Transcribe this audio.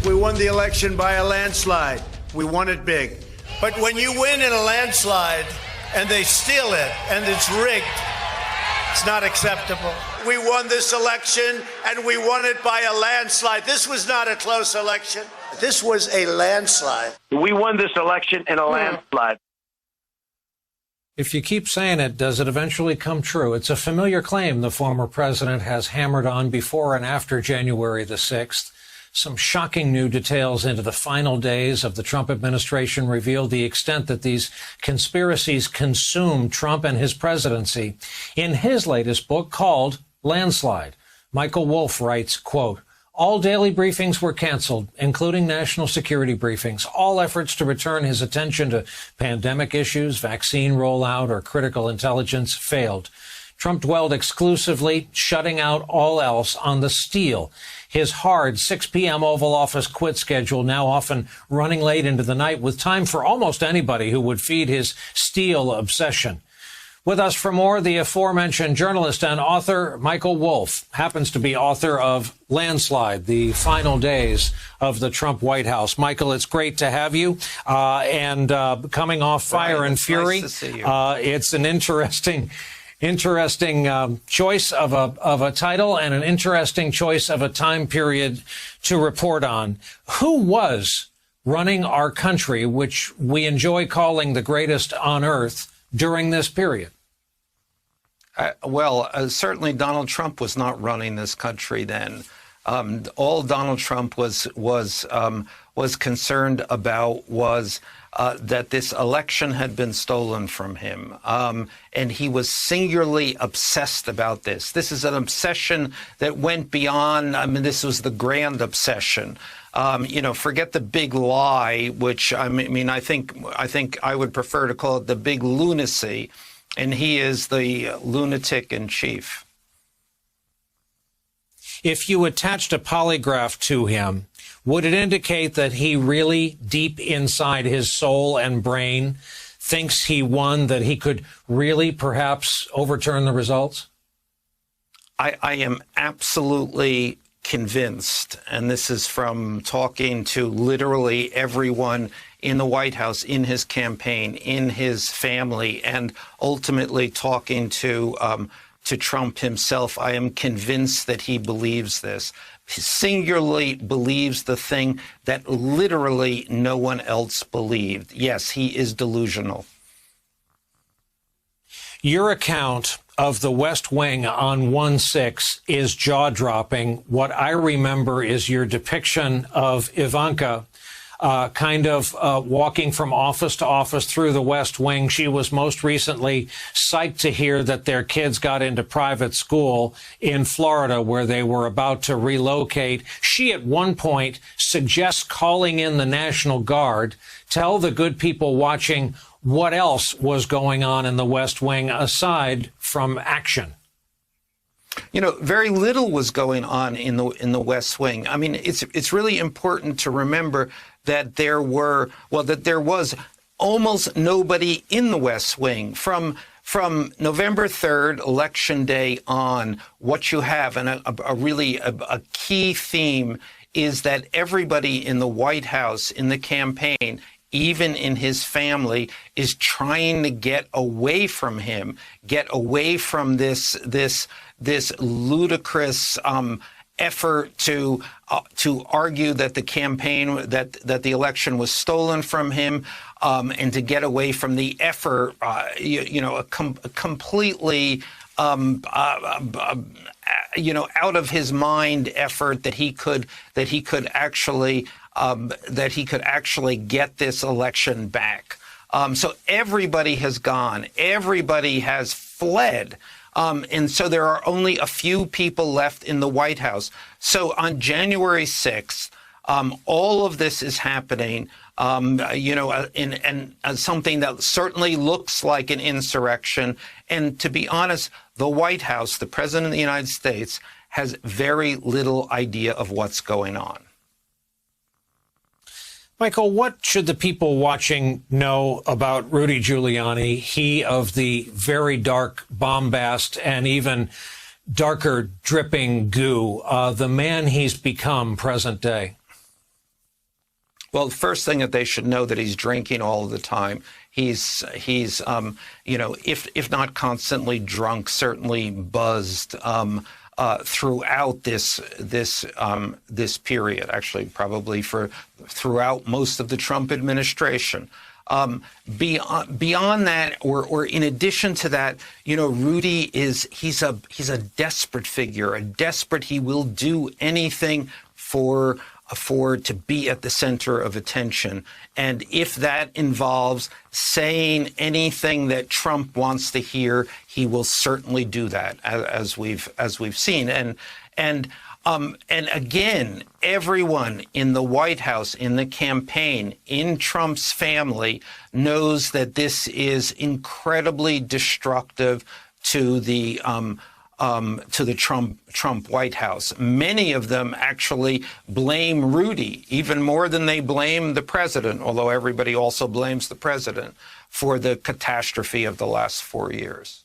We won the election by a landslide. We won it big. But when you win in a landslide and they steal it and it's rigged, it's not acceptable. We won this election and we won it by a landslide. This was not a close election. This was a landslide. We won this election in a landslide. If you keep saying it, does it eventually come true? It's a familiar claim the former president has hammered on before and after January the 6th. Some shocking new details into the final days of the Trump administration reveal the extent that these conspiracies consume Trump and his presidency. In his latest book called Landslide, Michael Wolff writes, quote, all daily briefings were canceled, including national security briefings. All efforts to return his attention to pandemic issues, vaccine rollout, or critical intelligence failed. Trump dwelled exclusively, shutting out all else on the steal. His hard 6 p.m. Oval Office quit schedule now often running late into the night with time for almost anybody who would feed his steal obsession. With us for more, the aforementioned journalist and author Michael Wolff happens to be author of Landslide, the final days of the Trump White House. Michael, it's great to have you. And coming off Fire and Fury, nice to see you. It's an interesting choice of a title and an interesting choice of a time period to report on. Who was running our country, which we enjoy calling the greatest on earth, during this period? Certainly Donald Trump was not running this country then. All Donald Trump was concerned about was that this election had been stolen from him. And he was singularly obsessed about this. This is an obsession that went beyond, this was the grand obsession. Forget the big lie, which I think I would prefer to call it the big lunacy. And he is the lunatic in chief. If you attached a polygraph to him, would it indicate that he really, deep inside his soul and brain, thinks he won, that he could really perhaps overturn the results? I am absolutely convinced, and this is from talking to literally everyone in the White House, in his campaign, in his family, and ultimately talking to Trump himself. I am convinced that he believes this. He singularly believes the thing that literally no one else believed. Yes, he is delusional. Your account of the West Wing on 1/6 is jaw-dropping. What I remember is your depiction of Ivanka walking from office to office through the West Wing. She was most recently psyched to hear that their kids got into private school in Florida, where they were about to relocate. She at one point suggests calling in the National Guard. Tell the good people watching what else was going on in the West Wing aside from action. Very little was going on in the West Wing. It's really important to remember that there was almost nobody in the West Wing from November 3rd, Election Day on. What you have, and a key theme, is that everybody in the White House, in the campaign, even in his family, is trying to get away from him, get away from this ludicrous effort to argue that the campaign, that the election was stolen from him, and to get away from the effort, completely out of his mind effort that he could actually get this election back. So everybody has gone. Everybody has fled. And so there are only a few people left in the White House. So on January 6th, all of this is happening, in something that certainly looks like an insurrection. And to be honest, the White House, the President of the United States, has very little idea of what's going on. Michael, what should the people watching know about Rudy Giuliani, he of the very dark bombast and even darker dripping goo, the man he's become present day? Well, the first thing that they should know that he's drinking all the time. He's if not constantly drunk, certainly buzzed throughout this period. Actually, probably throughout most of the Trump administration. Beyond that, or in addition to that, Rudy he's a desperate figure, he will do anything to be at the center of attention. And if that involves saying anything that Trump wants to hear, he will certainly do that, as we've seen. And again, everyone in the White House, in the campaign, in Trump's family knows that this is incredibly destructive to the Trump White House. Many of them actually blame Rudy even more than they blame the president, although everybody also blames the president for the catastrophe of the last 4 years.